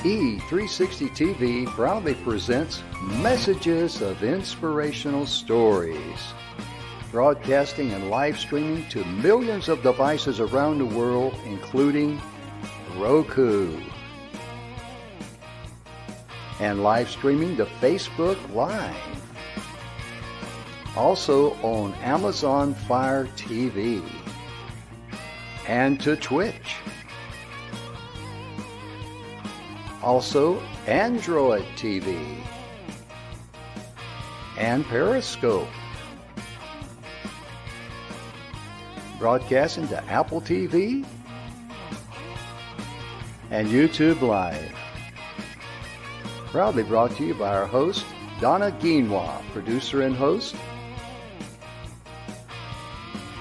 E360 TV proudly presents Messages of Inspirational Stories, broadcasting and live streaming to millions of devices around the world, including Roku, and live streaming to Facebook Live. Also on Amazon Fire TV and to Twitch. Also Android TV and Periscope. Broadcasting to Apple TV and YouTube Live. Proudly brought to you by our host, Donna Guinois, producer and host,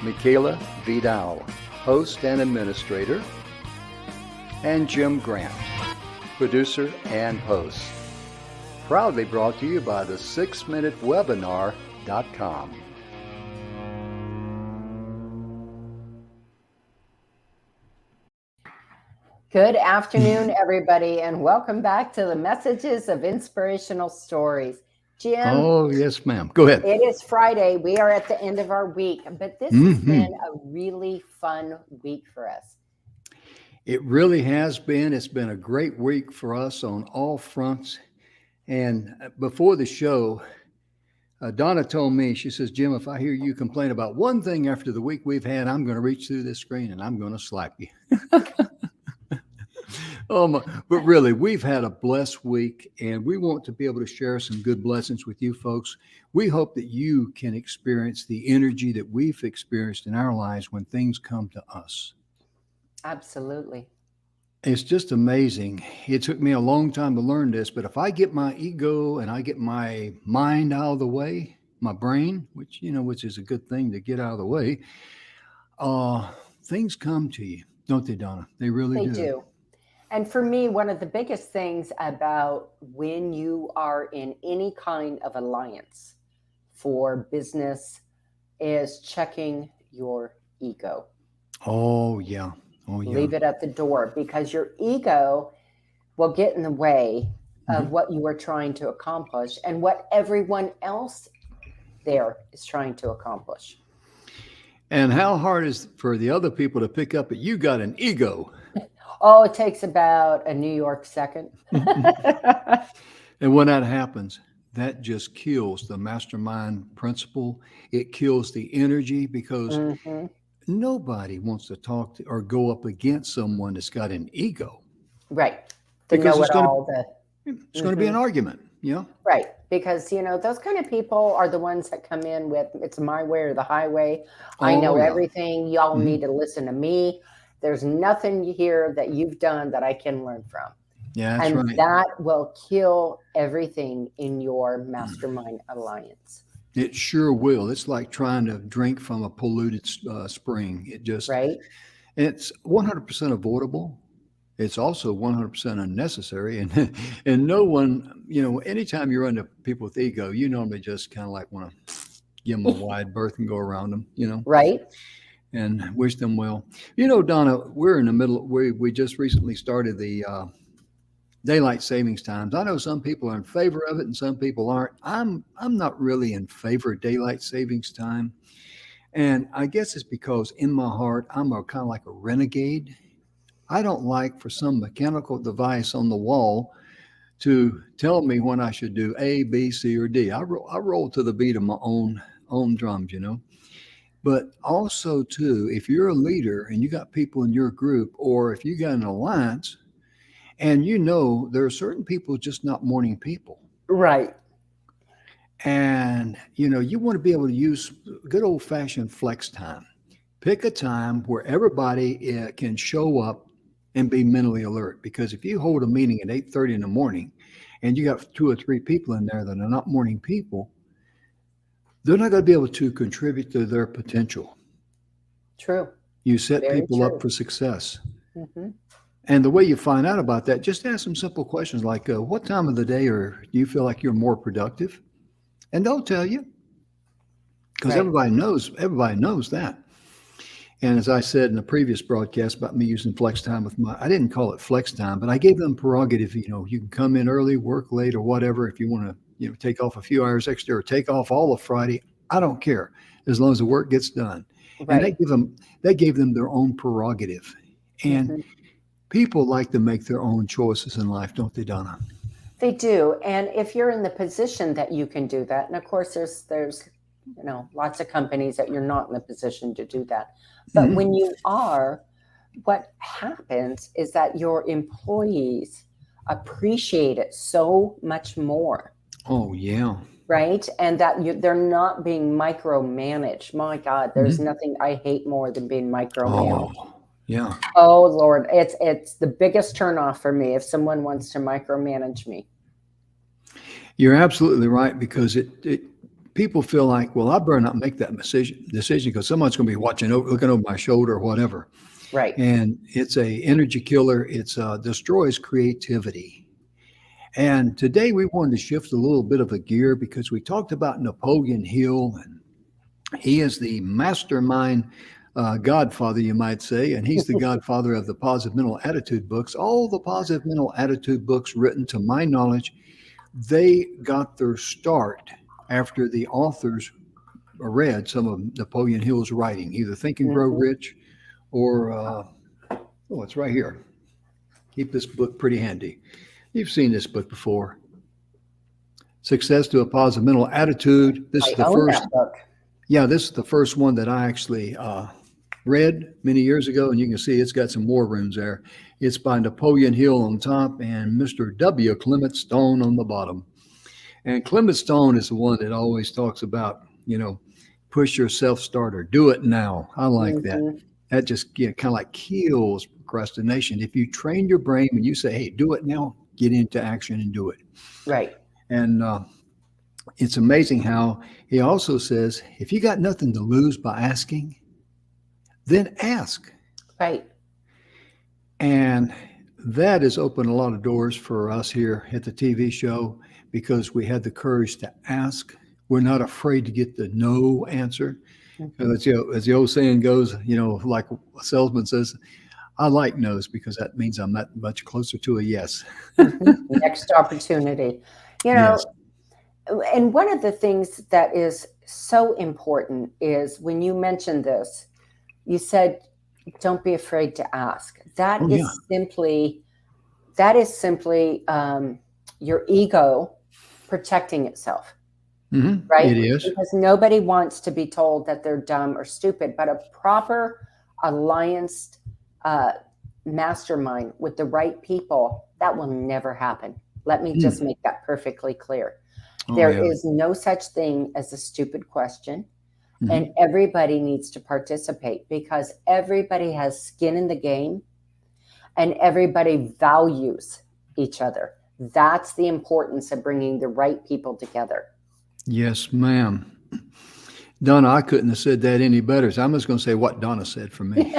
Michaela Vidal, host and administrator, and Jim Grant, producer and host. Proudly brought to you by the 6minutewebinar.com. Good afternoon, everybody, and welcome back to the Messages of Inspirational Stories. Jim? Oh, yes, ma'am. Go ahead. It is Friday. We are at the end of our week, but this has been a really fun week for us. It really has been. It's been a great week for us on all fronts. And before the show, Donna told me, she says, Jim, if I hear you complain about one thing after the week we've had, I'm going to reach through this screen and I'm going to slap you. But really, we've had a blessed week, and we want to be able to share some good blessings with you folks. We hope that you can experience the energy that we've experienced in our lives when things come to us. Absolutely. It's just amazing. It took me a long time to learn this, but if I get my ego and I get my mind out of the way, my brain, which is a good thing to get out of the way, things come to you, don't they, Donna? They really do. They do. And for me, one of the biggest things about when you are in any kind of alliance for business is checking your ego. Oh, yeah. Leave it at the door, because your ego will get in the way of what you are trying to accomplish and what everyone else there is trying to accomplish. And how hard is it for the other people to pick up that you got an ego? Oh, it takes about a New York second. And when that happens, that just kills the mastermind principle. It kills the energy, because nobody wants to talk to or go up against someone that's got an ego. Right. Because it's going to be an argument. Yeah. Right. Because, those kind of people are the ones that come in with, it's my way or the highway. I know everything. Y'all need to listen to me. There's nothing here that you've done that I can learn from. Yeah, that's and right. That will kill everything in your Mastermind Alliance. It sure will. It's like trying to drink from a polluted spring. It just, right. It's 100% avoidable. It's also 100% unnecessary. And no one, anytime you run to people with ego, you normally just kind of like want to give them a wide berth and go around them, Right. And wish them well. Donna, we're in the middle. We just recently started the daylight savings times. I know some people are in favor of it and some people aren't. I'm not really in favor of daylight savings time. And I guess it's because in my heart, I'm kind of like a renegade. I don't like for some mechanical device on the wall to tell me when I should do A, B, C, or D. I roll to the beat of my own drums, But also, too, if you're a leader and you got people in your group, or if you got an alliance, and there are certain people just not morning people. Right. And, you want to be able to use good old-fashioned flex time. Pick a time where everybody can show up and be mentally alert. Because if you hold a meeting at 8:30 in the morning and you got 2 or 3 people in there that are not morning people, they're not going to be able to contribute to their potential. True. You set Very people true. up for success. And the way you find out about that, just ask some simple questions like, what time of the day do you feel like you're more productive? And they'll tell you, because everybody knows that. And as I said in the previous broadcast about me using flex time I didn't call it flex time, but I gave them prerogative. You can come in early, work late, or whatever. If you want to, take off a few hours extra or take off all of Friday, I don't care as long as the work gets done. And Right. that gave them their own prerogative. And Mhm. people like to make their own choices in life, don't they, Donna? They do. And if you're in the position that you can do that, and of course there's lots of companies that you're not in the position to do that. But Mhm. when you are, what happens is that your employees appreciate it so much more, Oh, yeah. right? And that they're not being micromanaged. My God, there's Mhm. nothing I hate more than being micromanaged. Oh, yeah. Oh Lord, it's the biggest turnoff for me if someone wants to micromanage me. You're absolutely right because it people feel like, well, I better not make that decision because someone's going to be looking over my shoulder or whatever. Right. And it's a energy killer. It's destroys creativity. And today we wanted to shift a little bit of a gear because we talked about Napoleon Hill, and he is the mastermind godfather, you might say, and he's the godfather of the positive mental attitude books. All the positive mental attitude books written, to my knowledge, they got their start after the authors read some of Napoleon Hill's writing, either Think and Grow Mhm. Rich or, oh, it's right here. Keep this book pretty handy. You've seen this book before. Success to a Positive Mental Attitude. This I is the own first, that book. yeah, this is the first one that I actually read many years ago, and you can see it's got some war rooms there. It's by Napoleon Hill on top and Mr. W. Clement Stone on the bottom. And Clement Stone is the one that always talks about, push your self starter, do it now. I like that. Mhm. That just kind of like kills procrastination. If you train your brain when you say, hey, do it now, get into action and do it. Right. And it's amazing how he also says, if you got nothing to lose by asking, then ask. Right. And that has opened a lot of doors for us here at the TV show because we had the courage to ask. We're not afraid to get the no answer. Mhm. As the old saying goes, like a salesman says, I like no's because that means I'm that much closer to a yes. Mhm. Next opportunity. You Yes. know, and one of the things that is so important is when you mentioned this, you said, don't be afraid to ask. Oh, yeah. That is simply your ego protecting itself, right? It is. Because nobody wants to be told that they're dumb or stupid, but a proper alliance uh, mastermind with the right people, that will never happen. Let me just Mm. make that perfectly clear. Oh, There yeah. is no such thing as a stupid question, and hmm everybody needs to participate because everybody has skin in the game and everybody values each other. That's the importance of bringing the right people together. Yes, ma'am. Donna, I couldn't have said that any better. So I'm just going to say what Donna said for me.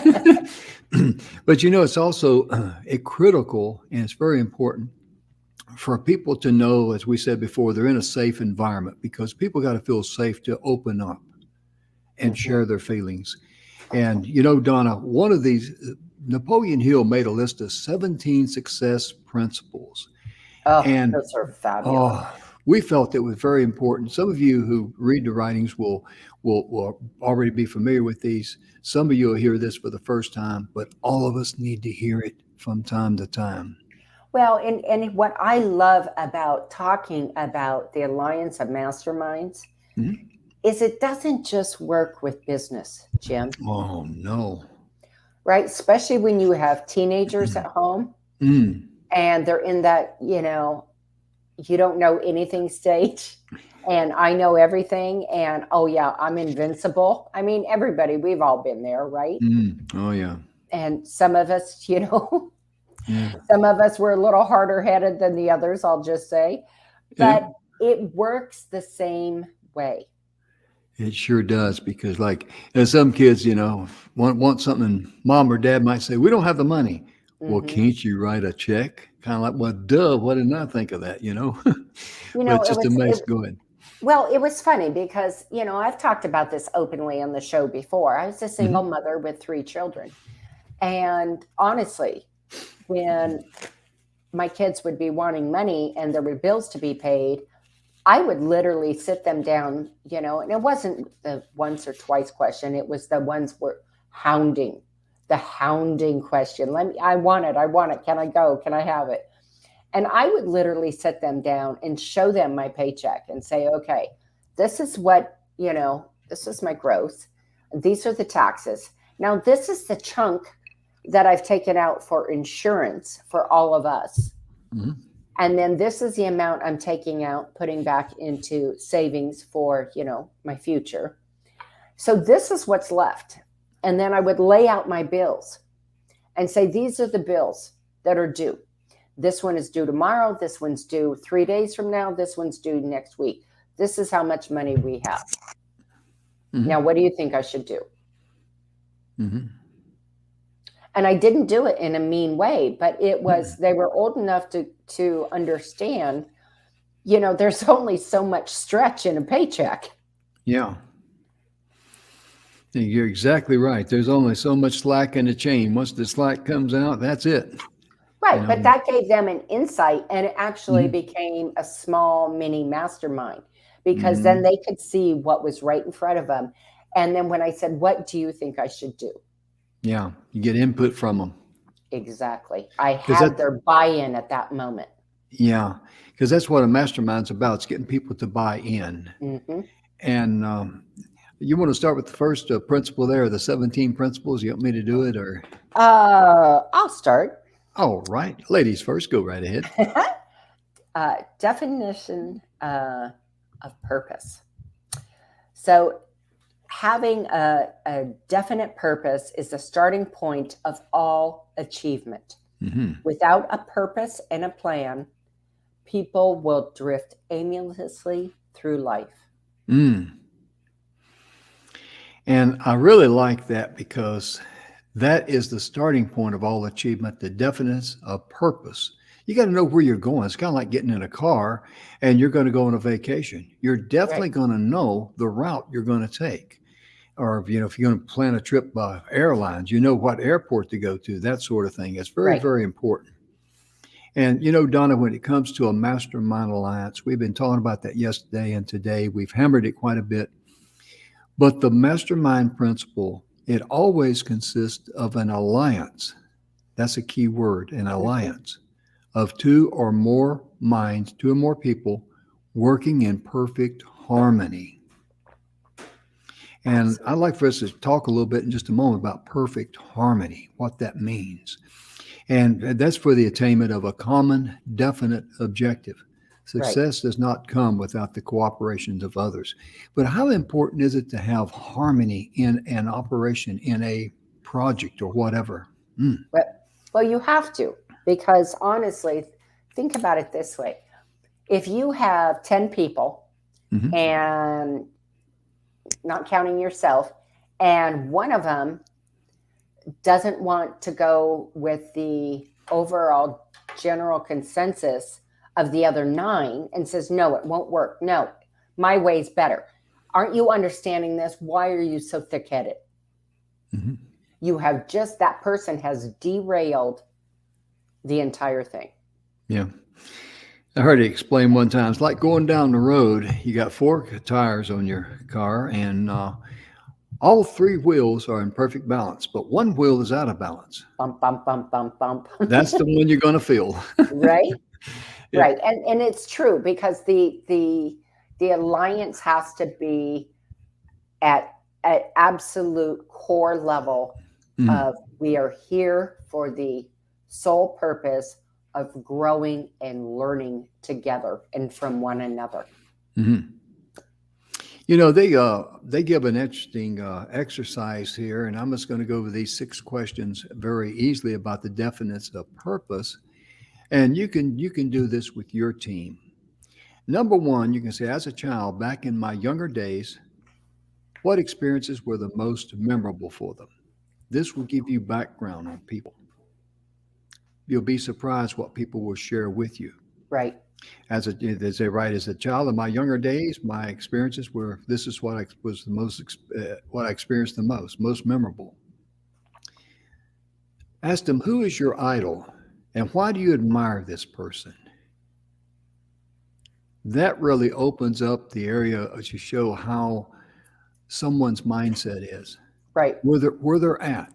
But it's also critical and it's very important for people to know, as we said before, they're in a safe environment because people got to feel safe to open up and Mhm. share their feelings. And Donna, one of these, Napoleon Hill made a list of 17 success principles. Oh, And those are fabulous. oh, we felt it was very important. Some of you who read the writings will already be familiar with these. Some of you will hear this for the first time, but all of us need to hear it from time to time. Well, and what I love about talking about the Alliance of Masterminds Mhm. is it doesn't just work with business, Jim, Oh no. right? Especially when you have teenagers at home Mm. and they're in that, you don't know anything stage. And I know everything. And oh, yeah, I'm invincible. I mean, everybody, we've all been there, right? Oh yeah. And some of us, Yeah. some of us were a little harder headed than the others, I'll just say. Yeah. But it works the same way. It sure does because, like, some kids, want something. Mom or dad might say, "We don't have the money." Well, Hmm. can't you write a check? Kind of like, well, duh. Why didn't I think of that? But It just was amazing. Go ahead. Well, it was funny because, I've talked about this openly on the show before. I was a single Mhm. mother with 3 children. And honestly, when my kids would be wanting money and there were bills to be paid, I would literally sit them down, and it wasn't the once or twice question. It was the ones were hounding, the hounding question. I want it. I want it. Can I go? Can I have it? And I would literally sit them down and show them my paycheck and say, okay, this is what, this is my gross. These are the taxes. Now, this is the chunk that I've taken out for insurance for all of us. Mhm. And then this is the amount I'm taking out, putting back into savings for, my future. So this is what's left. And then I would lay out my bills and say, these are the bills that are due. This one is due tomorrow. This one's due 3 days from now. This one's due next week. This is how much money we have. Mhm. Now, what do you think I should do? Mhm. And I didn't do it in a mean way, but it was, they were old enough to understand, there's only so much stretch in a paycheck. Yeah. You're exactly right. There's only so much slack in the chain. Once the slack comes out, that's it. Right. But that gave them an insight, and it actually Mhm. became a small mini mastermind because then Mhm. they could see what was right in front of them. And then when I said, what do you think I should do? Yeah. You get input from them. Exactly. I Because had that, their buy-in at that moment. yeah, because that's what a mastermind's about. It's getting people to buy in. Hmm. And you want to start with the first principle there, the 17 principles? You want me to do it or? I'll start. All right. Ladies first, go right ahead. Definition of purpose. So having a definite purpose is the starting point of all achievement. Hmm. Without a purpose and a plan, people will drift aimlessly through life. Mm. And I really like that because that is the starting point of all achievement, the definiteness of purpose. You got to know where you're going. It's kind of like getting in a car and you're going to go on a vacation. You're Right. definitely going to know the route you're going to take. Or, if you're going to plan a trip by airlines, you know what airport to go to, that sort of thing. It's very, Right. very important. And, Donna, when it comes to a Mastermind Alliance, we've been talking about that yesterday and today. We've hammered it quite a bit. But the mastermind principle, it always consists of an alliance. That's a key word, an Mhm. alliance of two or more minds, two or more people working in perfect harmony. And I'd Absolutely. like for us to talk a little bit in just a moment about perfect harmony, what that means. And that's for the attainment of a common, definite objective. Right. Success does not come without the cooperation of others. But how important is it to have harmony in an operation, in a project or whatever? Mm. Well, you have to, because honestly, think about it this way. If you have 10 people, Hmm. and not counting yourself, and one of them doesn't want to go with the overall general consensus of the other 9 and says, no, it won't work. No, my way's better. Aren't you understanding this? Why are you so thick headed? Hmm. You have just, that person has derailed the entire thing. Yeah. I heard it explained one time. It's like going down the road. You got 4 tires on your car, and all 3 wheels are in perfect balance, but one wheel is out of balance. Bump, bump, bump, bump, bump. That's the one you're going to feel. Right? Yeah. Right. And it's true because the alliance has to be at absolute core level Mm. of we are here for the sole purpose of growing and learning together and from one another. Mm-hmm. They give an interesting exercise here, and I'm just going to go over these 6 questions very easily about the definition of purpose, and you can do this with your team. Number 1, you can say, as a child back in my younger days, what experiences were the most memorable for them? This will give you background on people. You'll be surprised what people will share with you. Right. As they write, as a child in my younger days, my experiences were, this is what I was the what I experienced the most memorable. Ask them, who is your idol and why do you admire this person? That really opens up the area to show how someone's mindset is, Right. where they're at,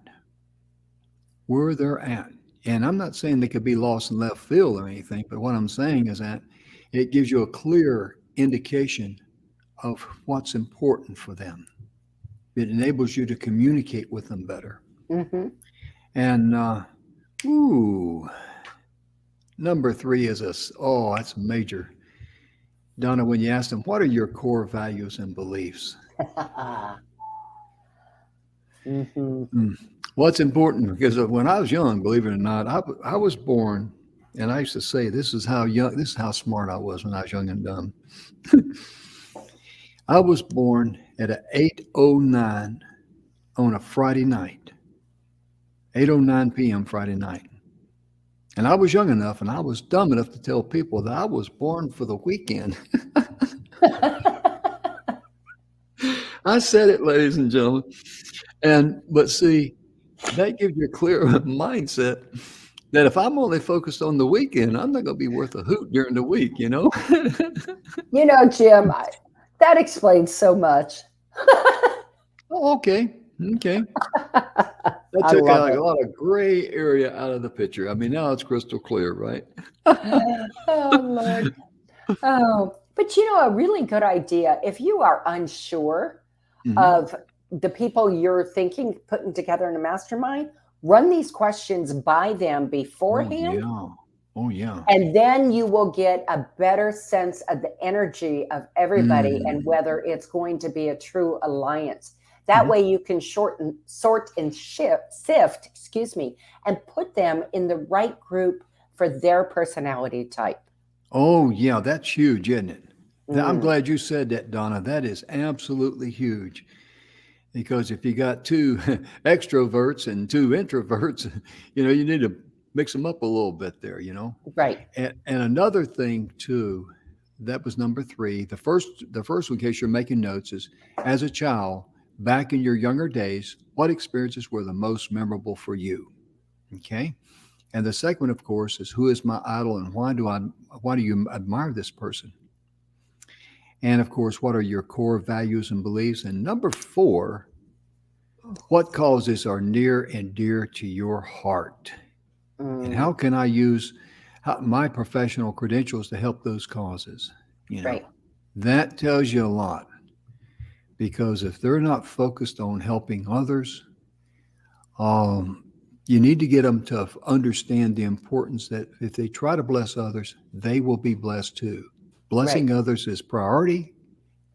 where they're at. And I'm not saying they could be lost in left field or anything, but what I'm saying is that it gives you a clear indication of what's important for them. It enables you to communicate with them better. Mm-hmm. And number 3 is that's major. Donna, when you ask them, what are your core values and beliefs? Mm-hmm. What's important? Because when I was young, believe it or not, I was born, and I used to say, this is how smart I was when I was young and dumb. I was born at 8:09 on a Friday night, 8:09 p.m. Friday night. And I was young enough and I was dumb enough to tell people that I was born for the weekend. I said it, ladies and gentlemen. But see, that gives you a clear mindset that if I'm only focused on the weekend, I'm not going to be worth a hoot during the week, You know, Jim, that explains so much. Oh, okay. That took out a lot of gray area out of the picture. I mean, now it's crystal clear, right? Oh, Lord. Oh, but a really good idea. If you are unsure of the people you're putting together in a mastermind, run these questions by them beforehand. Oh, yeah. And then you will get a better sense of the energy of everybody and whether it's going to be a true alliance. That way you can sort and sift, and put them in the right group for their personality type. Oh, yeah, that's huge, isn't it? I'm glad you said that, Donna. That is absolutely huge. Because if you got 2 extroverts and 2 introverts, you need to mix them up a little bit there, Right. And another thing too, that was number 3. The first one, in case you're making notes, is as a child, back in your younger days, what experiences were the most memorable for you? Okay. And the second one, of course, is who is my idol and why do you admire this person? And of course, what are your core values and beliefs? And number 4, what causes are near and dear to your heart? And how can I use my professional credentials to help those causes? Right. That tells you a lot. Because if they're not focused on helping others, you need to get them to understand the importance that if they try to bless others, they will be blessed too. Blessing others is priority.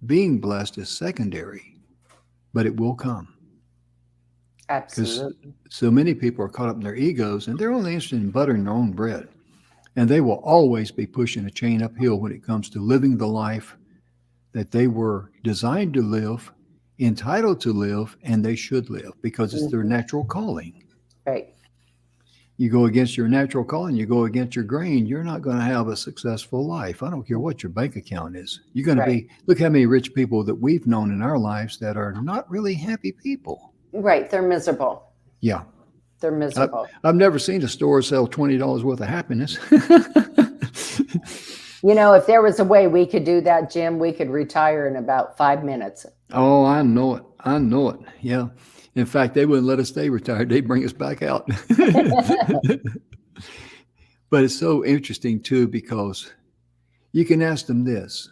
Being blessed is secondary, but it will come. Absolutely. Because so many people are caught up in their egos and they're only interested in buttering their own bread. And they will always be pushing a chain uphill when it comes to living the life that they were designed to live, entitled to live, and they should live because it's their natural calling. Right. You go against your natural calling, you go against your grain, you're not going to have a successful life. I don't care what your bank account is. You're going to look how many rich people that we've known in our lives that are not really happy people. Right. They're miserable. Yeah. They're miserable. I've never seen a store sell $20 worth of happiness. If there was a way we could do that, Jim, we could retire in about 5 minutes. Oh, I know it. Yeah. In fact, they wouldn't let us stay retired. They'd bring us back out. But it's so interesting too, because you can ask them this: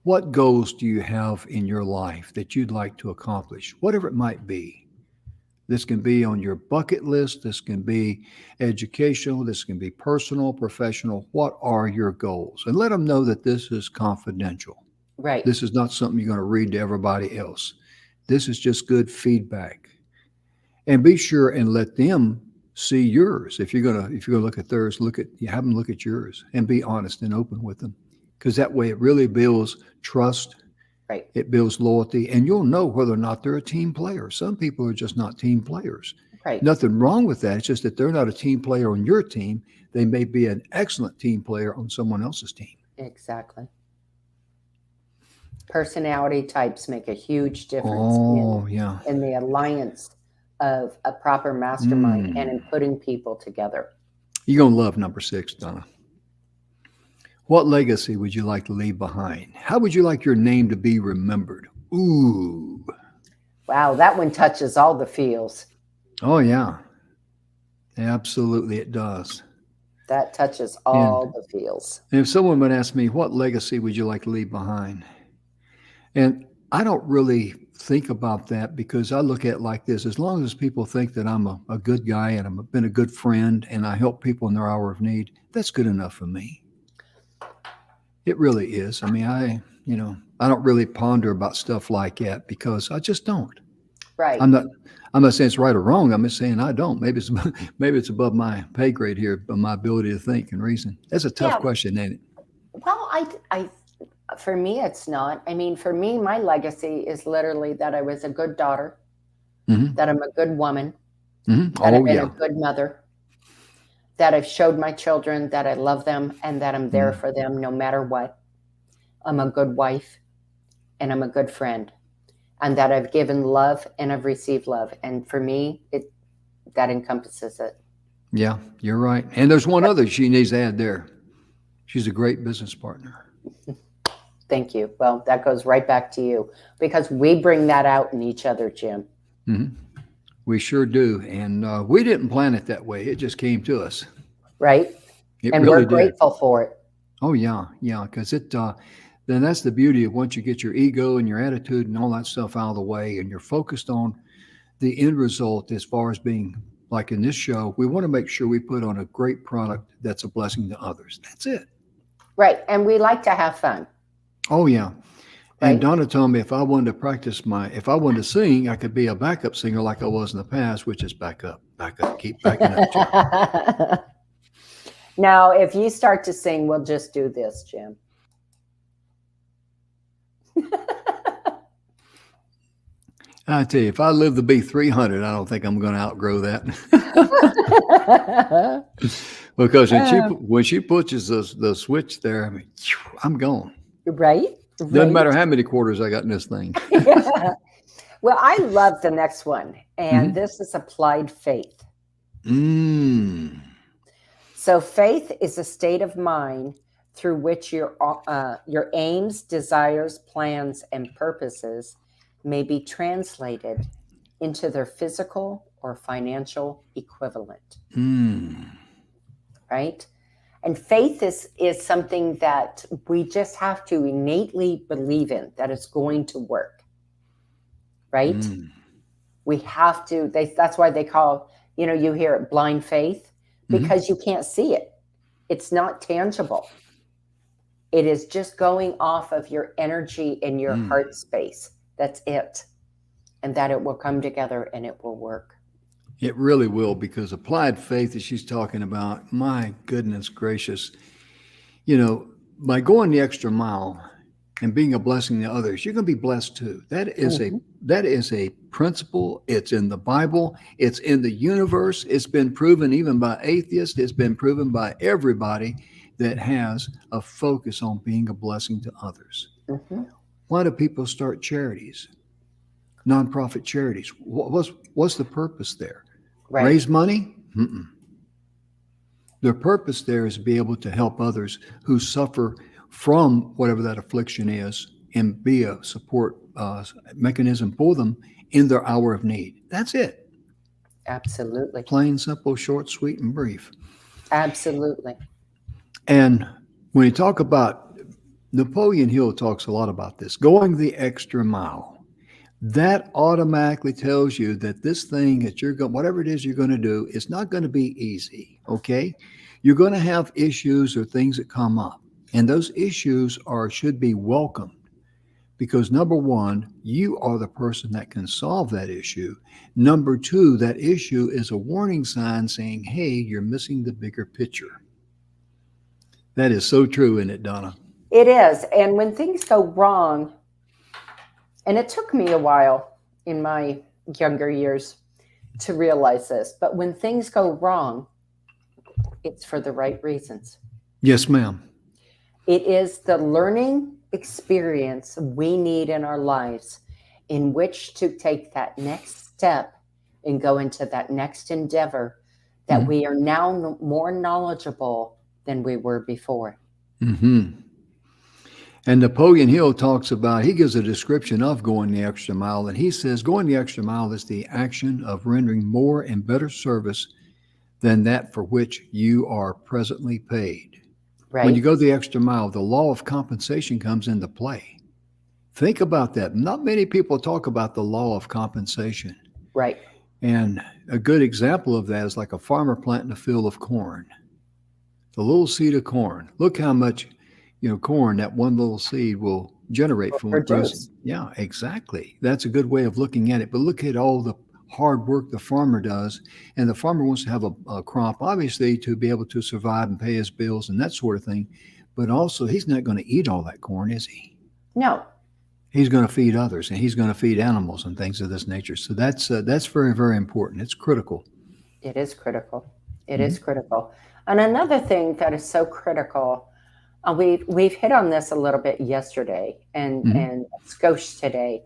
what goals do you have in your life that you'd like to accomplish? Whatever it might be. This can be on your bucket list. This can be educational. This can be personal, professional. What are your goals? And let them know that this is confidential. Right. This is not something you're going to read to everybody else. This is just good feedback. And be sure and let them see yours. If you're gonna look at theirs, have them look at yours and be honest and open with them. Because that way it really builds trust. Right. It builds loyalty, and you'll know whether or not they're a team player. Some people are just not team players. Right. Nothing wrong with that. It's just that they're not a team player on your team. They may be an excellent team player on someone else's team. Exactly. Personality types make a huge difference Oh, yeah. in the alliance of a proper mastermind and in putting people together. You're going to love number 6, Donna. What legacy would you like to leave behind? How would you like your name to be remembered? Ooh. Wow, that one touches all the feels. Oh, yeah. Absolutely, it does. That touches all the feels. And if someone would ask me, what legacy would you like to leave behind? And I don't really think about that because I look at it like this. As long as people think that I'm a good guy and I've been a good friend and I help people in their hour of need, that's good enough for me. It really is. I mean, I don't really ponder about stuff like that because I just don't. Right. I'm not saying it's right or wrong. I'm just saying I don't. Maybe it's above my pay grade here, but my ability to think and reason. That's a tough question, ain't it? Well, I for me, it's not. I mean, for me, my legacy is literally that I was a good daughter, that I'm a good woman, that I've been a good mother, that I've showed my children that I love them and that I'm there for them no matter what. I'm a good wife and I'm a good friend, and that I've given love and I've received love. And for me, that encompasses it. Yeah, you're right. And there's one other she needs to add there. She's a great business partner. Thank you. Well, that goes right back to you because we bring that out in each other, Jim. We sure do. And we didn't plan it that way. It just came to us. Right. And really we're grateful for it. Oh, yeah. Yeah. Because then that's the beauty of once you get your ego and your attitude and all that stuff out of the way and you're focused on the end result as far as being like in this show, we want to make sure we put on a great product that's a blessing to others. That's it. Right. And we like to have fun. Oh, yeah. Right? And Donna told me if I wanted to sing, I could be a backup singer like I was in the past, which is back up, keep backing up. Now, if you start to sing, we'll just do this, Jim. I tell you, if I live to be 300, I don't think I'm going to outgrow that. Because when she pushes the switch there, I mean, I'm gone. Right? Doesn't matter how many quarters I got in this thing. Yeah. Well, I love the next one, and this is applied faith. So faith is a state of mind through which your aims, desires, plans, and purposes may be translated into their physical or financial equivalent. Right? And faith is something that we just have to innately believe in, that it's going to work. Right? We have to, that's why they call, you hear it blind faith, because you can't see it. It's not tangible. It is just going off of your energy in your heart space. That's it. And that it will come together and it will work. It really will, because applied faith that she's talking about, my goodness gracious, by going the extra mile and being a blessing to others, you're going to be blessed too. That is a principle. It's in the Bible. It's in the universe. It's been proven even by atheists. It's been proven by everybody that has a focus on being a blessing to others. Why do people start charities, nonprofit charities? What's the purpose there? Right. Raise money? Their purpose there is to be able to help others who suffer from whatever that affliction is and be a support mechanism for them in their hour of need. That's it. Absolutely. Plain, simple, short, sweet, and brief. Absolutely. And when you talk about, Napoleon Hill talks a lot about this, going the extra mile. That automatically tells you that this thing that whatever it is you're going to do, it's not going to be easy, okay? You're going to have issues or things that come up. And those issues should be welcomed because number one, you are the person that can solve that issue. Number two, that issue is a warning sign saying, hey, you're missing the bigger picture. That is so true, isn't it, Donna? It is. And when things go wrong, and it took me a while in my younger years to realize this. But when things go wrong, it's for the right reasons. Yes, ma'am. It is the learning experience we need in our lives in which to take that next step and go into that next endeavor that Mhm. we are now more knowledgeable than we were before. Mm-hmm. And Napoleon Hill talks about, he gives a description of going the extra mile, and he says going the extra mile is the action of rendering more and better service than that for which you are presently paid. When you Right? go the extra mile, the law of compensation comes into play. Think about that. Not many people talk about the law of compensation. Right. And a good example of that is like a farmer planting a field of corn. The little seed of corn. Look how much, corn that one little seed will generate Or from what grows. produce. Yeah, exactly. That's a good way of looking at it. But look at all the hard work the farmer does. And the farmer wants to have a crop, obviously, to be able to survive and pay his bills and that sort of thing. But also, he's not going to eat all that corn, is he? No, He's going to feed others, and he's going to feed animals and things of this nature. So that's very, very important. It's critical. it is critical. It Mhm. is critical. And another thing that is so critical, we've hit on this a little bit yesterday and Mhm. and skosh today,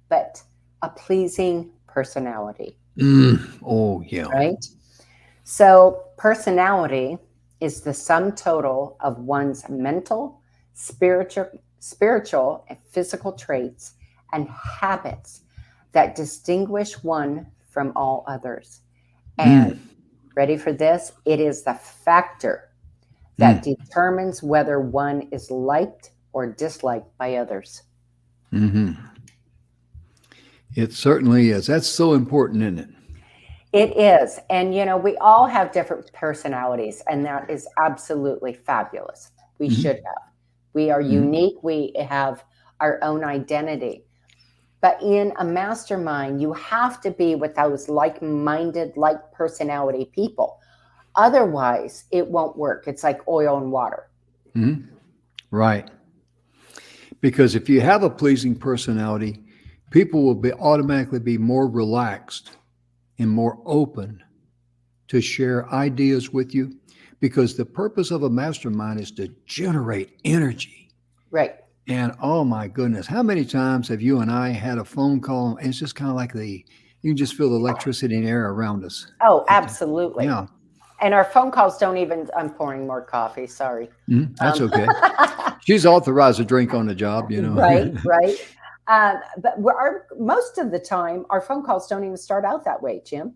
but a pleasing personality, Oh, yeah. right? So personality is the sum total of one's mental, spiritual and physical traits and habits that distinguish one from all others. And Mm. ready for this? It is the factor that Mm. determines whether one is liked or disliked by others. Hmm. It certainly is. That's so important, isn't it? It is. And, we all have different personalities, and that is absolutely fabulous. We Hmm. should have. We are Hmm. unique, we have our own identity. But in a mastermind, you have to be with those like minded, like personality people. Otherwise, it won't work. It's like oil and water. Hmm. Right. Because if you have a pleasing personality, people will be automatically be more relaxed and more open to share ideas with you, because the purpose of a mastermind is to generate energy. Right. And oh my goodness, how many times have you and I had a phone call and it's just kind of like you can just feel the electricity in the air around us. Oh, It, absolutely. yeah. And our phone calls don't even, I'm pouring more coffee. Sorry. That's Um, okay. She's authorized to drink on the job. right, right. But most of the time, our phone calls don't even start out that way, Jim.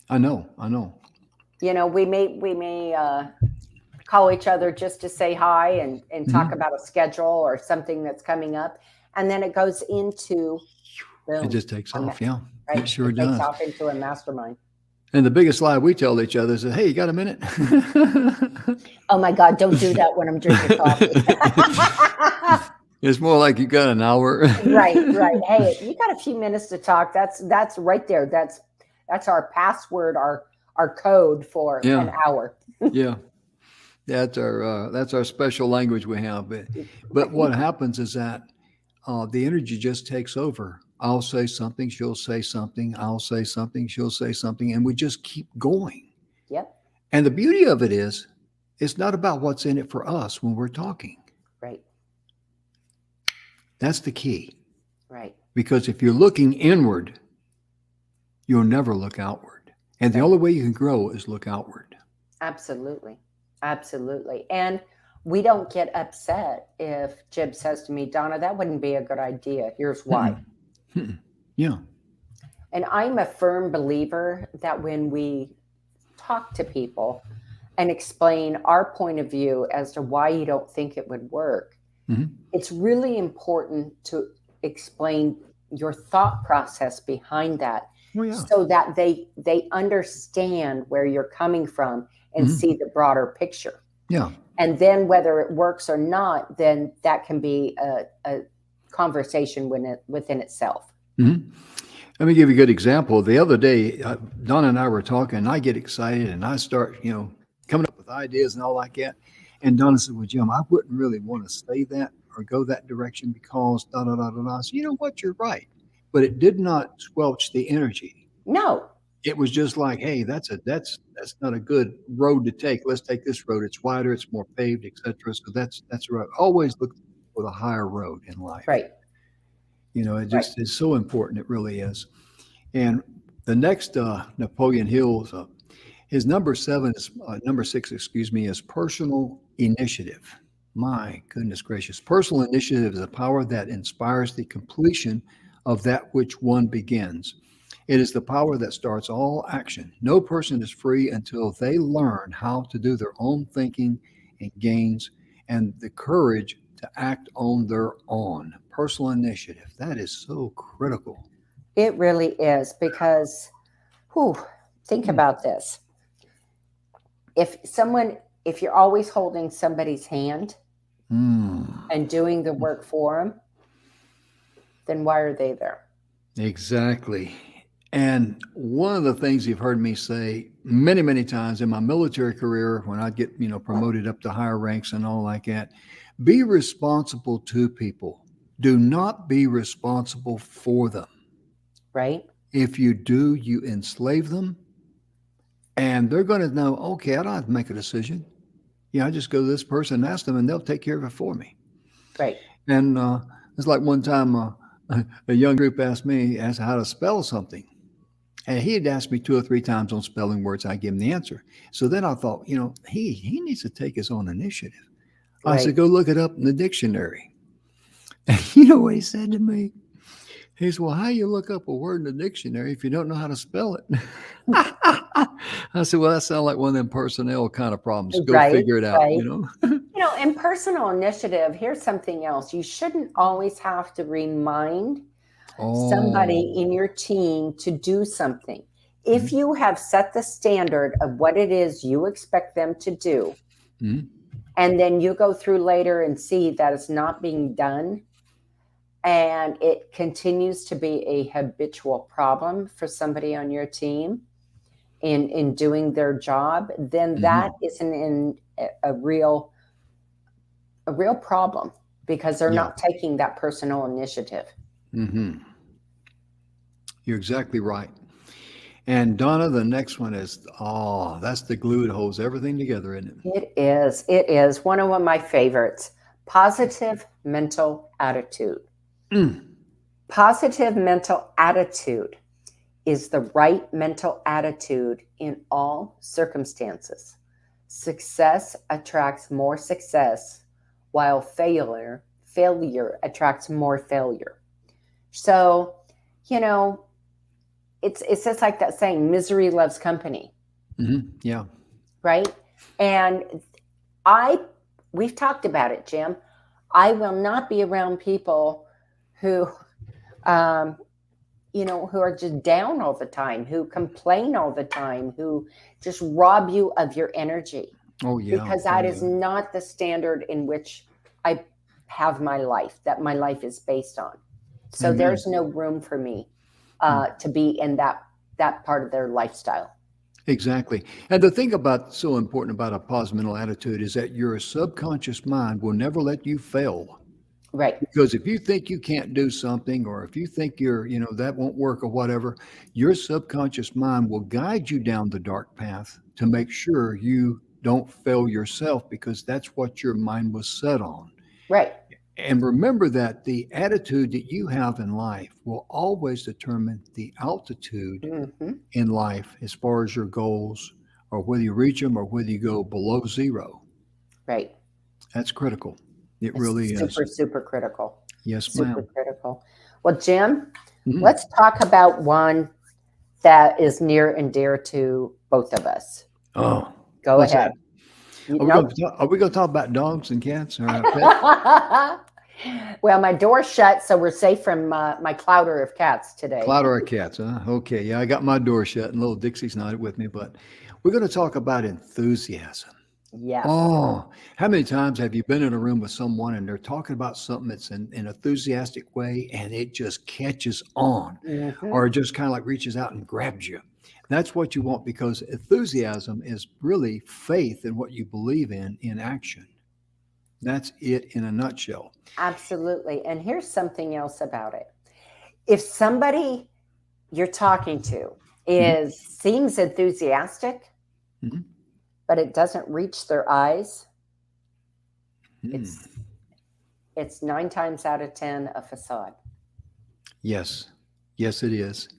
I know. I know. We may call each other just to say hi and talk Mhm. about a schedule or something that's coming up, and then it goes into It boom, just takes off. Yeah, it right? sure It takes does. off into a mastermind. And the biggest lie we tell each other is, "Hey, you got a minute?" Oh my God! Don't do that when I'm drinking coffee. It's more like you got an hour. Right, right. Hey, you got a few minutes to talk. That's right there. That's our password, our code for an Yeah, hour. yeah. That's our special language we have. But what happens is that the energy just takes over. I'll say something, she'll say something, I'll say something, she'll say something, and we just keep going. Yep. And the beauty of it is, it's not about what's in it for us when we're talking. Right. That's the key. Right. Because if you're looking inward, you'll never look outward. And the Right. only way you can grow is look outward. Absolutely. Absolutely. And we don't get upset if Jib says to me, Donna, that wouldn't be a good idea. Here's why. Mm-mm. Mm-mm. Yeah. And I'm a firm believer that when we talk to people and explain our point of view as to why you don't think it would work, Mhm. it's really important to explain your thought process behind that Well, yeah. so that they understand where you're coming from and Mhm. see the broader picture. Yeah. And then whether it works or not, then that can be a conversation within itself. Mhm. Let me give you a good example. The other day, Donna and I were talking, and I get excited and I start, coming up with ideas and all like that. And Donna said, "Well, Jim, I wouldn't really want to say that or go that direction because da da da da da." So, you know what? You're right. But it did not squelch the energy. No. it was just like, hey, that's not a good road to take. Let's take this road. It's wider, it's more paved, etc. So that's right. Always look for the higher road in life. Right. It Right. just is so important. It really is. And the next Napoleon Hill's his number six, excuse me, is personal initiative. My goodness gracious. Personal initiative is a power that inspires the completion of that which one begins. It is the power that starts all action. No person is free until they learn how to do their own thinking and gains and the courage to act on their own. Personal initiative. That is so critical. It really is because, whew, think Hmm. about this. If you're always holding somebody's hand Mm. and doing the work for them, then why are they there? Exactly. And one of the things you've heard me say many, many times in my military career, when I get, promoted up to higher ranks and all like that, be responsible to people. Do not be responsible for them. Right? If you do, you enslave them and they're going to know, okay, I don't have to make a decision. I just go to this person and ask them and they'll take care of it for me. Right. And it's like one time a young group asked how to spell something. And he had asked me 2 or 3 times on spelling words. I give him the answer. So then I thought, he needs to take his own initiative. I said, Right. go look it up in the dictionary. And you know what he said to me? He said, well, how you look up a word in the dictionary if you don't know how to spell it? I said, well, that sounds like one of them personnel kind of problems. Go Right. figure it out, Right. In personal initiative, here's something else. You shouldn't always have to remind somebody Oh. in your team to do something. If Mhm, you have set the standard of what it is you expect them to do, mhm. and then you go through later and see that it's not being done, and it continues to be a habitual problem for somebody on your team in doing their job, then that Mhm. is a real problem because they're Yeah. not taking that personal initiative. Mhm. You're exactly right. And Donna, the next one is, that's the glue that holds everything together, isn't it? It is. It is one of my favorites. Positive mental attitude. Mm. Positive mental attitude is the right mental attitude in all circumstances. Success attracts more success, while failure attracts more failure. So, you know, it's just like that saying, misery loves company, Yeah. right? And I we've talked about it, Jim. I will not be around people who um, who are just down all the time, who complain all the time, who just rob you of your energy, Oh, yeah. because Oh, that is yeah. not the standard in which I have my life, that my life is based on. So Amen. there's no room for me Mm. to be in that part of their lifestyle. Exactly. And the thing about so important about a positive mental attitude is that your subconscious mind will never let you fail. Right. Because if you think you can't do something, or if you think that won't work or whatever, your subconscious mind will guide you down the dark path to make sure you don't fail yourself because that's what your mind was set on. Right. And remember that the attitude that you have in life will always determine the altitude Hmm. in life as far as your goals or whether you reach them or whether you go below zero. Right. That's critical. It really It's is. super, super critical. Yes, Super ma'am. critical. Well, Jim, Mhm. let's talk about one that is near and dear to both of us. Oh, Go what's that? ahead. You Are we going know. to talk about dogs and cats or pets? Well, my door's shut, so we're safe from my clouder of cats today. Cloud or cats? Huh? Okay, yeah, I got my door shut and little Dixie's not with me, but we're going to talk about enthusiasm. Yes. Oh, how many times have you been in a room with someone and they're talking about something that's in an enthusiastic way and it just catches on Hmm. or just kind of like reaches out and grabs you? That's what you want because enthusiasm is really faith in what you believe in action. That's it in a nutshell. Absolutely. And here's something else about it. If somebody you're talking to Mhm. is seems enthusiastic, Mhm. but it doesn't reach their eyes. Mm. It's it's 9 times out of 10 a facade. Yes. Yes, it is.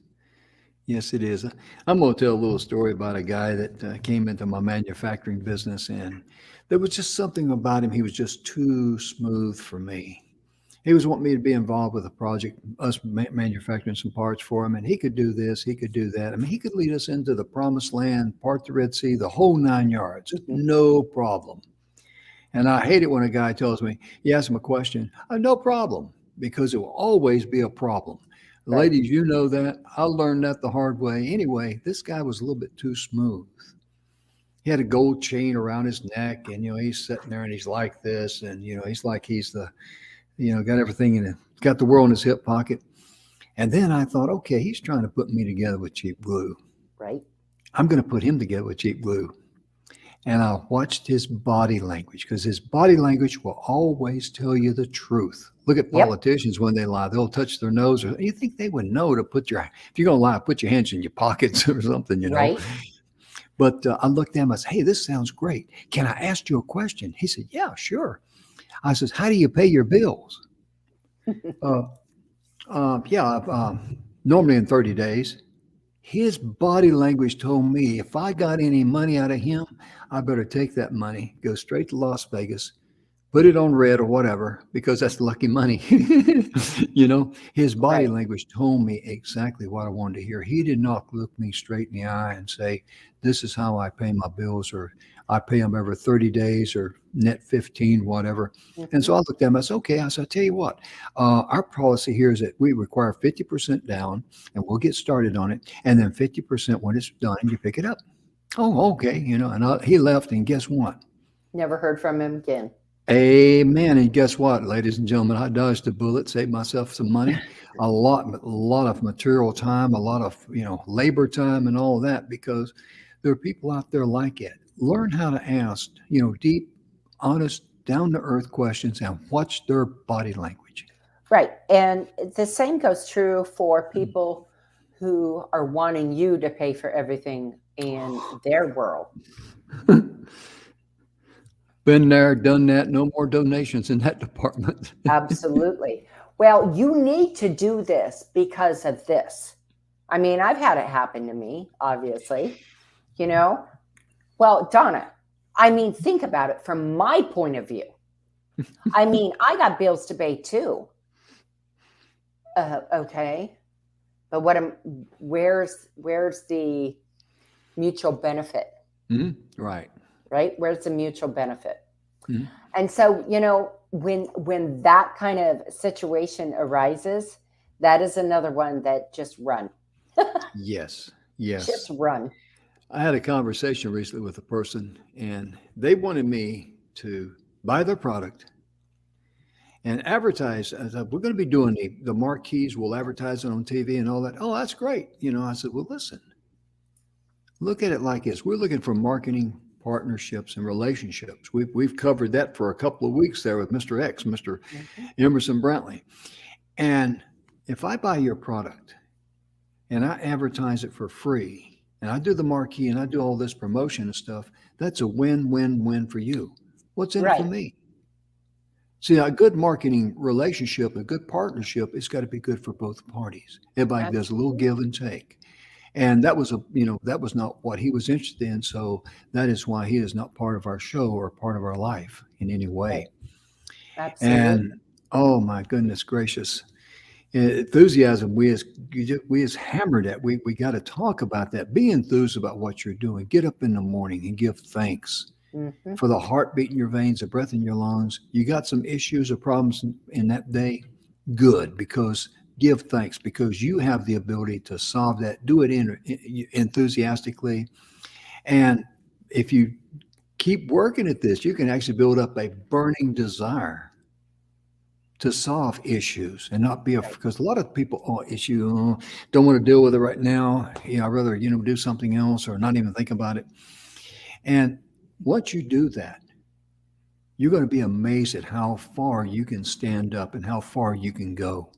Yes, it is. I'm going to tell a little story about a guy that came into my manufacturing business, and there was just something about him. He was just too smooth for me. He was wanting me to be involved with a project, us manufacturing some parts for him, and he could do this, he could do that. I mean, he could lead us into the promised land, part the Red Sea, the whole 9 yards, Mhm. no problem. And I hate it when a guy tells me, you ask him a question, no problem, because it will always be a problem. Right. Ladies, you know that. I learned that the hard way. Anyway, this guy was a little bit too smooth. He had a gold chain around his neck, and he's sitting there and he's like this, and he's like he's the got everything in it, got the world in his hip pocket. And then I thought, okay, he's trying to put me together with cheap glue. Right. I'm going to put him together with cheap glue. And I watched his body language because his body language will always tell you the truth. Look at Yep. politicians when they lie; they'll touch their nose. Or you think they would know to put your if you're going to lie, put your hands in your pockets or something. Right. But I looked at him. I said, "Hey, this sounds great. Can I ask you a question?" He said, "Yeah, sure." I says, "How do you pay your bills?" Uh, yeah, normally in 30 days. His body language told me if I got any money out of him, I better take that money, go straight to Las Vegas, put it on red or whatever, because that's lucky money. His body Right. language told me exactly what I wanted to hear. He did not look me straight in the eye and say, this is how I pay my bills, or I pay them every 30 days or net 15, whatever. And Hmm. so I looked at him. I said, okay. I said, I'll tell you what, our policy here is that we require 50% down and we'll get started on it. And then 50% when it's done, you pick it up. Oh, okay. He left, and guess what? Never heard from him again. Amen. And guess what, ladies and gentlemen? I dodged a bullet, saved myself some money, a lot of material time, a lot of labor time, and all of that, because there are people out there like it. Learn how to ask deep, honest, down to earth questions and watch their body language. Right. And the same goes true for people who are wanting you to pay for everything in their world. Been there, done that. No more donations in that department. Absolutely. Well, you need to do this because of this. I mean, I've had it happen to me, obviously, you know. Well, Donna, I mean, think about it from my point of view. I mean, I got bills to pay too. Okay. But where's the mutual benefit, Mhm. Right. right? Where's the mutual benefit? Mhm. And so, when that kind of situation arises, that is another one that just run. Yes. Yes. Just run. I had a conversation recently with a person, and they wanted me to buy their product and advertise. I said, we're going to be doing the marquees. We'll advertise it on TV and all that. Oh, that's great. I said, well, listen, look at it like this. We're looking for marketing partnerships and relationships. We've covered that for a couple of weeks there with Mr. X, Mr. Mhm. Emerson Brantley. And if I buy your product and I advertise it for free, and I do the marquee and I do all this promotion and stuff, that's a win-win-win for you. What's in it for Right. me? See, a good marketing relationship, a good partnership, it's got to be good for both parties. Everybody does a little Absolutely. give and take. And that was not what he was interested in. So that is why he is not part of our show or part of our life in any Right. way. Absolutely. And oh my goodness gracious, enthusiasm, we as hammered at, we got to talk about that. Be enthused about what you're doing. Get up in the morning and give thanks Hmm. for the heartbeat in your veins, the breath in your lungs. You got some issues or problems in that day, good, because give thanks, because you have the ability to solve that. Do it enthusiastically. And if you keep working at this, you can actually build up a burning desire to solve issues and not be a, Right. because a lot of people, oh, issue, don't want to deal with it right now. I'd rather, do something else or not even think about it. And once you do that, you're going to be amazed at how far you can stand up and how far you can go.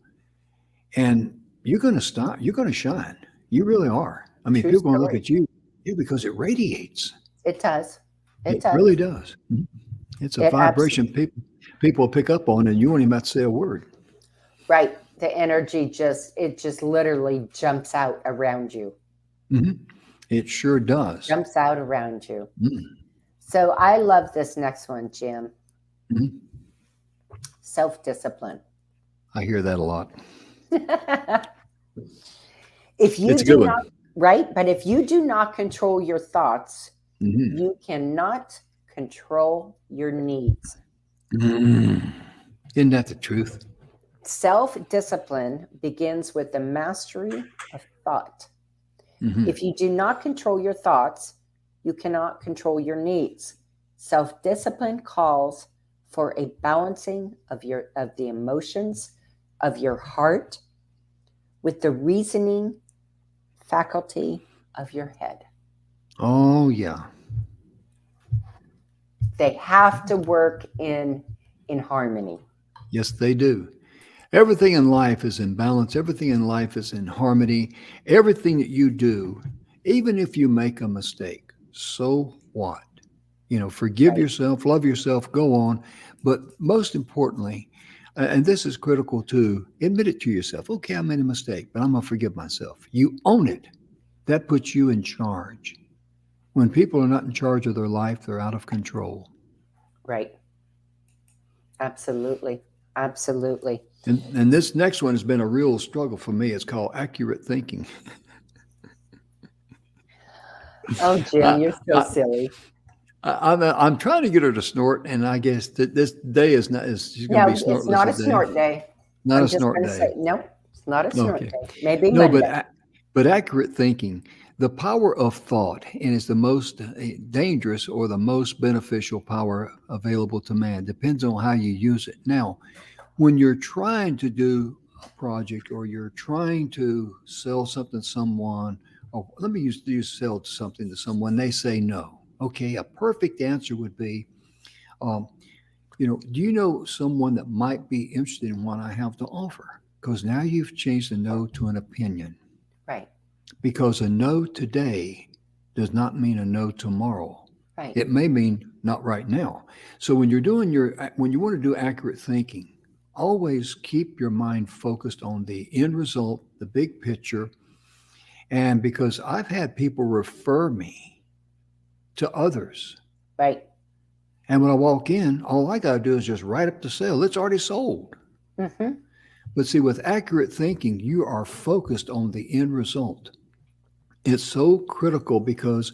And you're going to stop. You're going to shine. You really are. I mean, True people are going to look story. at you because it radiates. It does. It It really does. does. It's a It vibration absolutely people pick up on, and you won't even have to say a word. right. The energy just literally jumps out around you. hmm It sure does. Jumps out around you. Mm-hmm. So I love this next one, Jim. Mm-hmm. Self-discipline. I hear that a lot. If you It's a do good not, one. right? But if you do not control your thoughts, Mm-hmm. you cannot control your needs. Mm. Isn't that the truth? Self-discipline begins with the mastery of thought. Mm-hmm. If you do not control your thoughts, you cannot control your needs. Self-discipline calls for a balancing of the emotions of your heart with the reasoning faculty of your head. Oh, yeah. They have to work in harmony. Yes, they do. Everything in life is in balance. Everything in life is in harmony. Everything that you do, even if you make a mistake, so what? Forgive Right. yourself, love yourself, go on. But most importantly, and this is critical too, admit it to yourself. Okay, I made a mistake, but I'm going to forgive myself. You own it. That puts you in charge. When people are not in charge of their life, they're out of control. Right. Absolutely. Absolutely. And this next one has been a real struggle for me. It's called accurate thinking. Oh, Jim, I, you're so I, silly. I'm trying to get her to snort, and I guess that this day is she's going to be No, it's snortless not a today. snort day. Not a I'm just snort going to day. say, no, it's not a snort Okay. day. Maybe No, Monday. but accurate thinking, the power of thought, and it's the most dangerous or the most beneficial power available to man. Depends on how you use it. Now, when you're trying to do a project or you're trying to sell something to someone, or let me use sell something to someone, they say no. Okay, a perfect answer would be, um, do you know someone that might be interested in what I have to offer? Because now you've changed a no to an opinion. Right. Because a no today does not mean a no tomorrow. Right. It may mean not right now. So when you want to do accurate thinking, always keep your mind focused on the end result, the big picture. And because I've had people refer me to others, Right. and when I walk in, all I got to do is just write up the sale. It's already sold. Mm-hmm. But see, with accurate thinking, you are focused on the end result. It's so critical because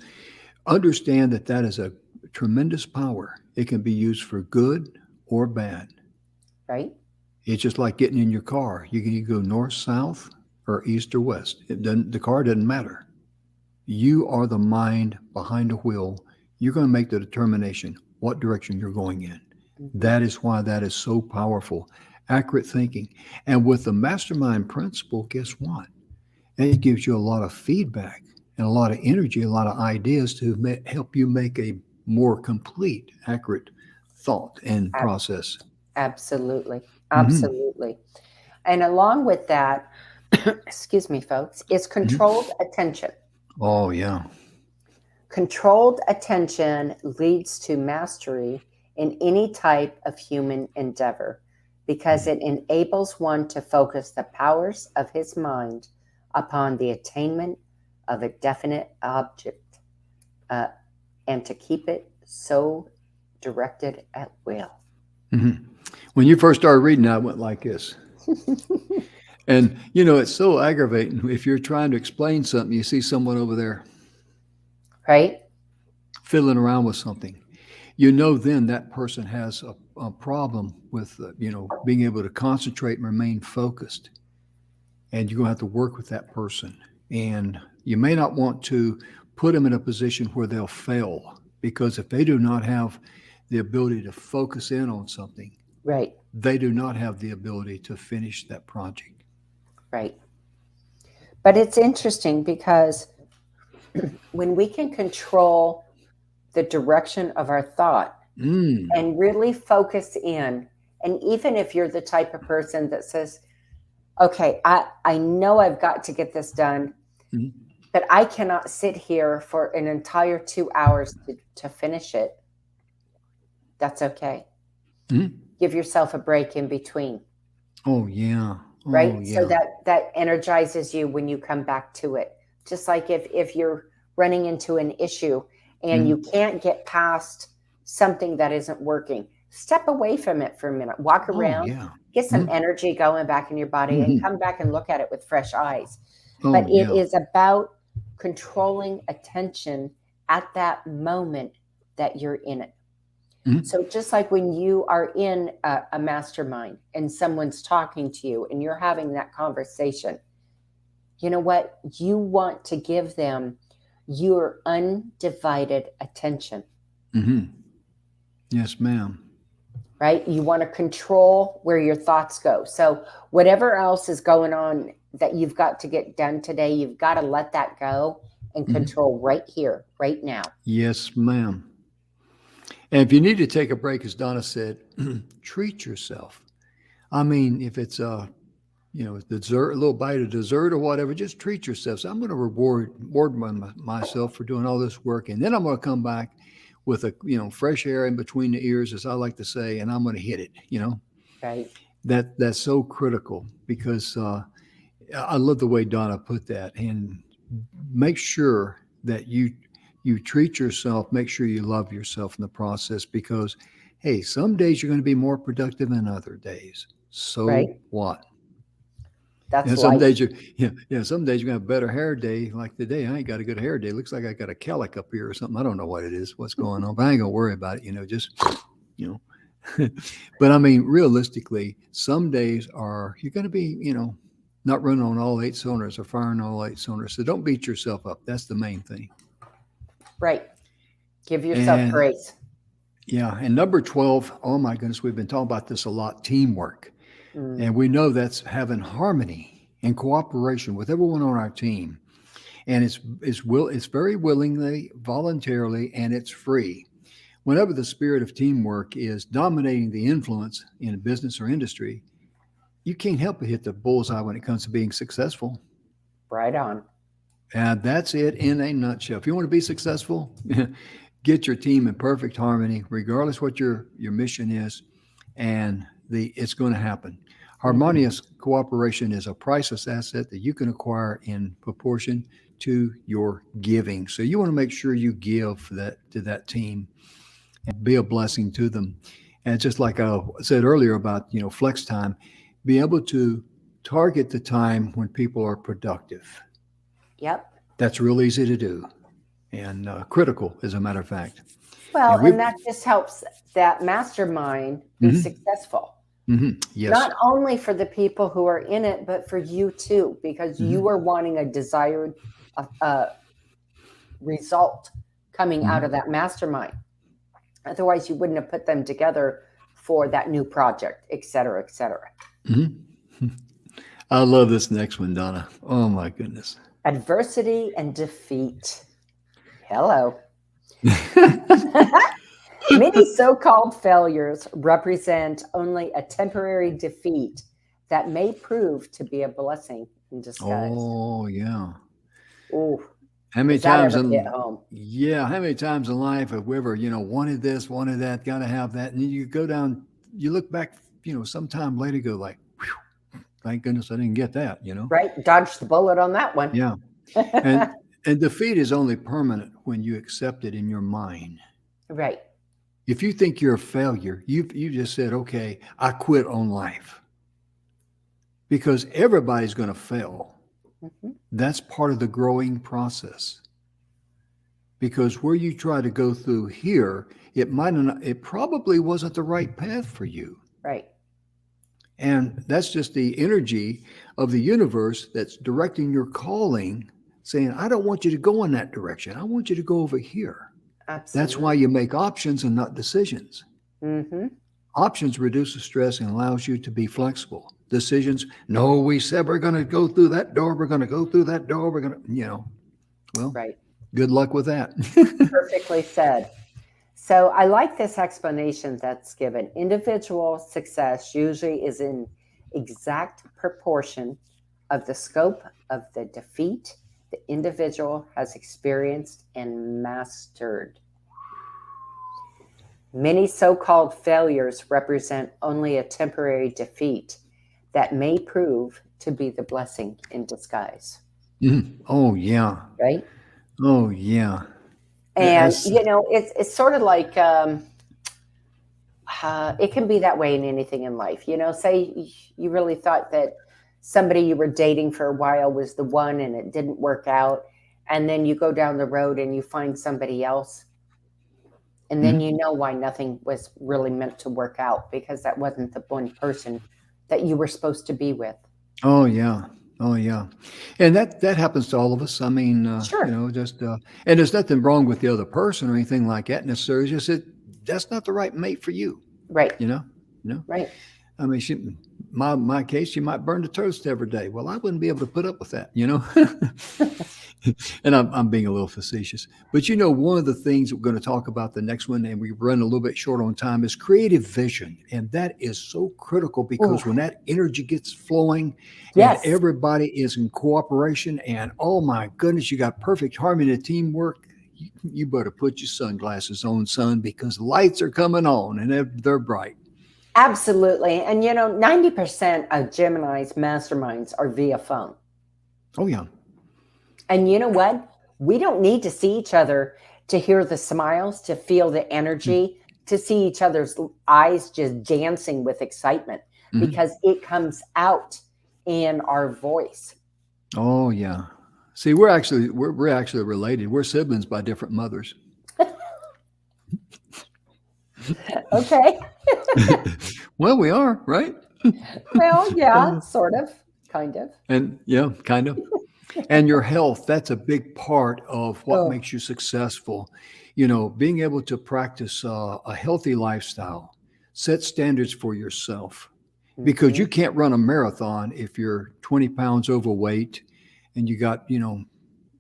understand that that is a tremendous power. It can be used for good or bad. Right. It's just like getting in your car. You can either go north, south, or east or west. The car doesn't matter. You are the mind behind the wheel. You're going to make the determination what direction you're going in. Mm-hmm. That is why that is so powerful. Accurate thinking. And with the mastermind principle, guess what? It gives you a lot of feedback and a lot of energy, a lot of ideas to help you make a more complete, accurate thought and Ab- process. Absolutely. hmm Absolutely. And along with that, excuse me, folks, is hmm controlled attention. Oh, yeah. Controlled attention leads to mastery in any type of human endeavor because it enables one to focus the powers of his mind upon the attainment of a definite object and to keep it so directed at will. hmm When you first started reading, I went like this. And, it's so aggravating if you're trying to explain something, you see someone over there Right? fiddling around with something. Then that person has a problem with, being able to concentrate and remain focused. And you're going to have to work with that person. And you may not want to put them in a position where they'll fail because if they do not have the ability to focus in on something, Right. they do not have the ability to finish that project. Right. But it's interesting because when we can control the direction of our thought Mm. and really focus in, and even if you're the type of person that says, okay, I know I've got to get this done, Mhm. but I cannot sit here for an entire 2 hours to finish it. That's okay. Mhm. Give yourself a break in between. Oh, yeah. Right? Oh, So yeah. that energizes you when you come back to it. Just like if you're running into an issue and you Mhm. can't get past something that isn't working, step away from it for a minute, walk Oh, around, yeah. get some Mhm. energy going back in your body, and Mhm. come back and look at it with fresh eyes. But Oh, it yeah. is about controlling attention at that moment that you're in it. Mhm. So just like when you are in a mastermind and someone's talking to you and you're having that conversation, you know what? You want to give them your undivided attention, Mhm. Yes, ma'am. right? You want to control where your thoughts go. So whatever else is going on that you've got to get done today, you've got to let that go and Mhm. control right here, right now. Yes, ma'am. And if you need to take a break, as Donna said, treat yourself. I mean, if it's dessert, a little bite of dessert or whatever, just treat yourself. So I'm going to reward myself for doing all this work, and then I'm going to come back with fresh air in between the ears, as I like to say, and I'm going to hit it. Right. That's so critical because I love the way Donna put that, and make sure that you treat yourself. Make sure you love yourself in the process because, hey, some days you're going to be more productive than other days. Right. So what? That's Some life. days some days you're gonna have a better hair day. Like today, I ain't got a good hair day. Looks like I got a calic up here or something. I don't know what it is, what's going on, but I ain't gonna worry about it. Just you know. But I mean, realistically, some days you're gonna be not running on all eight cylinders or firing all eight cylinders. So don't beat yourself up. That's the main thing. Right. Give yourself And grace. yeah, and number 12. Oh my goodness, we've been talking about this a lot. Teamwork. Mm, And we know that's having harmony and cooperation with everyone on our team. And it's very willingly, voluntarily, and it's free. Whenever the spirit of teamwork is dominating the influence in a business or industry, you can't help but hit the bullseye when it comes to being successful. right on. And that's it in a nutshell. If you want to be successful, get your team in perfect harmony, regardless what your mission is, and it's going to happen. Mhm. Harmonious cooperation is a priceless asset that you can acquire in proportion to your giving. So you want to make sure you give to that team and be a blessing to them. And just like I said earlier about flex time, be able to target the time when people are productive. Yep. That's real easy to do and critical, as a matter of fact. Well, And we, and that just helps that mastermind be mhm, successful, yes, not only for the people who are in it, but for you too, because you mhm, are wanting a desired result coming out mhm, of that mastermind. Otherwise, you wouldn't have put them together for that new project, et cetera, et cetera. mhm. I love this next one, Donna. Oh my goodness. Adversity and defeat. Hello. Many so called failures represent only a temporary defeat that may prove to be a blessing in disguise. Oh yeah. Ooh, How many does that times ever hit in home? Yeah, how many times in life have we ever, wanted this, wanted that, got to have that, and you go down, you look back, sometime later, go like, "Whew, thank goodness I didn't get that. Right? Dodge the bullet on that one. Yeah, and and defeat is only permanent when you accept it in your mind. Right. If you think you're a failure, you just said, okay, I quit on life because everybody's going to fail. Mhm. That's part of the growing process. Because where you try to go through here, it probably wasn't the right path for you. Right. And that's just the energy of the universe that's directing your calling, saying, I don't want you to go in that direction. I want you to go over here. That's why you Absolutely. make options and not decisions. Hmm. Options reduce the stress and allows you to be flexible. Decisions, no, we said we're going to go through that door. We're going to go through that door. We're going to, well, Right. good luck with that. Perfectly said. So I like this explanation that's given. Individual success usually is in exact proportion of the scope of the defeat the individual has experienced and mastered. Many so-called failures represent only a temporary defeat that may prove to be the blessing in disguise. Oh yeah. Right? Oh yeah. And That's it's sort of like it can be that way in anything in life. Say you really thought that somebody you were dating for a while was the one, and it didn't work out, and then you go down the road and you find somebody else, and then you know why nothing was really meant to work out, because that wasn't the one person that you were supposed to be with. Oh yeah. Oh yeah. And that happens to all of us. I mean, Sure. just and there's nothing wrong with the other person or anything like that necessarily. It's just that's not the right mate for you. Right. You know. You know. Right. I mean, my case, she might burn the toast every day. Well, I wouldn't be able to put up with that. And I'm being a little facetious, but one of the things we're going to talk about the next one, and we run a little bit short on time, is creative vision, and that is so critical because Ooh. when that energy gets flowing, and Yes. everybody is in cooperation, and oh my goodness, you got perfect harmony and teamwork. You better put your sunglasses on, son, because lights are coming on and they're bright. Absolutely. And 90% of Gemini's masterminds are via phone. Oh yeah. And you know what? We don't need to see each other to hear the smiles, to feel the energy, to see each other's eyes just dancing with excitement, because it comes out in our voice. Oh yeah. See, we're actually related. We're siblings by different mothers. Okay. Well, we are, right? Well, yeah, sort of, kind of. And yeah, kind of. And your health, that's a big part of what Oh, makes you successful. Being able to practice a healthy lifestyle, set standards for yourself, because you can't run a marathon if you're 20 pounds overweight and you got,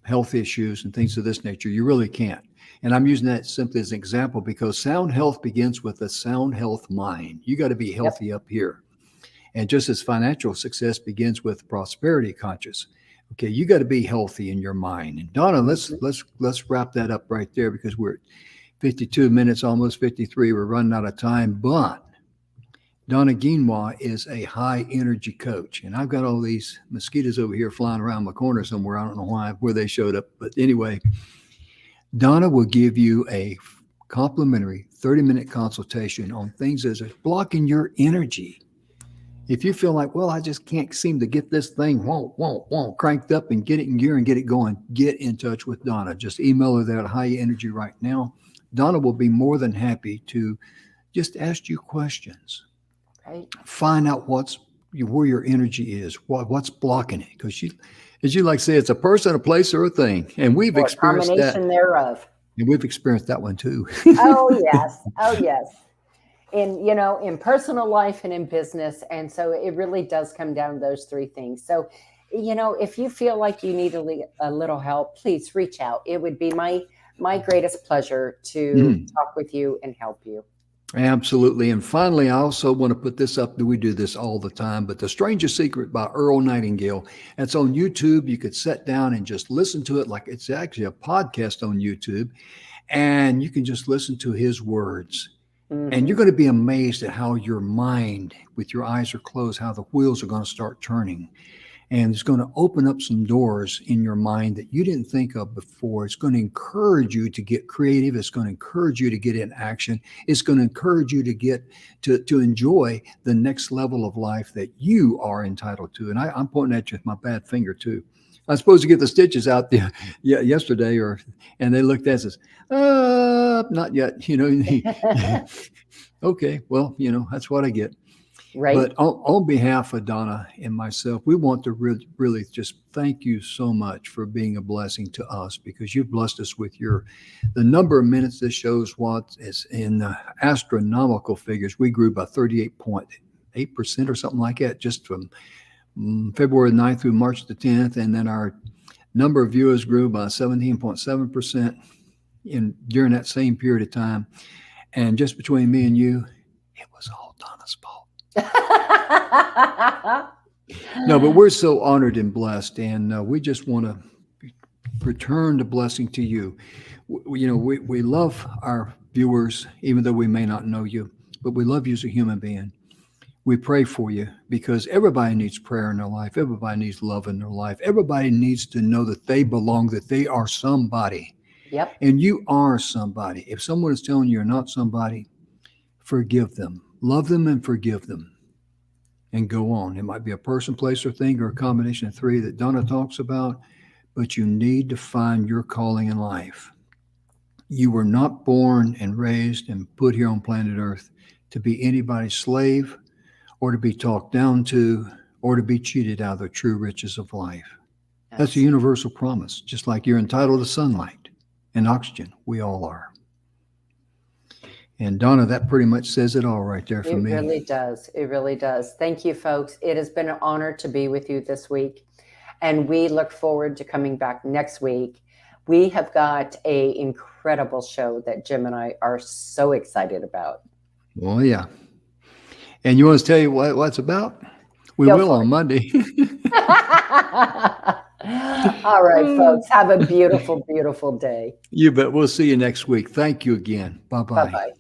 health issues and things of this nature. You really can't. And I'm using that simply as an example because sound health begins with a sound health mind. You got to be yep. healthy up here. And just as financial success begins with prosperity conscious, okay, you got to be healthy in your mind. And Donna, let's wrap that up right there because we're at 52 minutes, almost 53. We're running out of time. But Donna Guinois is a high energy coach. And I've got all these mosquitoes over here flying around my corner somewhere. I don't know where they showed up. But anyway, Donna will give you a complimentary 30-minute consultation on things that are blocking your energy. If you feel like, well, I just can't seem to get this thing cranked up and get it in gear and get it going, get in touch with Donna. Just email her there at High Energy right now. Donna will be more than happy to just ask you questions. Right. Find out where your energy is, what's blocking it. Because as you like to say, it's a person, a place, or a thing. And we've experienced that. Combination thereof. And we've experienced that one too. Oh, yes. Oh, yes. In personal life and in business. And so it really does come down to those three things. So, if you feel like you need a little help, please reach out. It would be my greatest pleasure to talk with you and help you. Absolutely. And finally, I also want to put this up. We do this all the time, but The Stranger's Secret by Earl Nightingale. It's on YouTube. You could sit down and just listen to it like it's actually a podcast on YouTube. And you can just listen to his words. And you're going to be amazed at how your mind, with your eyes are closed, how the wheels are going to start turning. And it's going to open up some doors in your mind that you didn't think of before. It's going to encourage you to get creative. It's going to encourage you to get in action. It's going to encourage you to get to enjoy the next level of life that you are entitled to. And I'm pointing at you with my bad finger too. I was supposed to get the stitches out there yesterday, and they looked at us, not yet, Okay, well, that's what I get. Right. But on behalf of Donna and myself, we want to really just thank you so much for being a blessing to us, because you've blessed us with the number of minutes. This shows what is in astronomical figures. We grew by 38.8% or something like that, just from February 9th through March the 10th. And then our number of viewers grew by 17.7% during that same period of time. And just between me and you, it was all Donna's fault. No, but we're so honored and blessed, and we just want to return the blessing to you. We love our viewers, even though we may not know you, but we love you as a human being. We pray for you because everybody needs prayer in their life. Everybody needs love in their life. Everybody needs to know that they belong, that they are somebody. Yep. And you are somebody. If someone is telling you you're not somebody, forgive them. Love them and forgive them. And go on. It might be a person, place, or thing, or a combination of three that Donna talks about, but you need to find your calling in life. You were not born and raised and put here on planet Earth to be anybody's slave or to be talked down to or to be cheated out of the true riches of life. That's a universal promise, just like you're entitled to sunlight and oxygen. We all are. And Donna, that pretty much says it all right there for me. It really does. It really does. Thank you, folks. It has been an honor to be with you this week. And we look forward to coming back next week. We have got an incredible show that Jim and I are so excited about. Oh, yeah. And you want us to tell you what it's about? We will on Monday. All right, folks. Have a beautiful, beautiful day. You bet. We'll see you next week. Thank you again. Bye-bye. Bye-bye.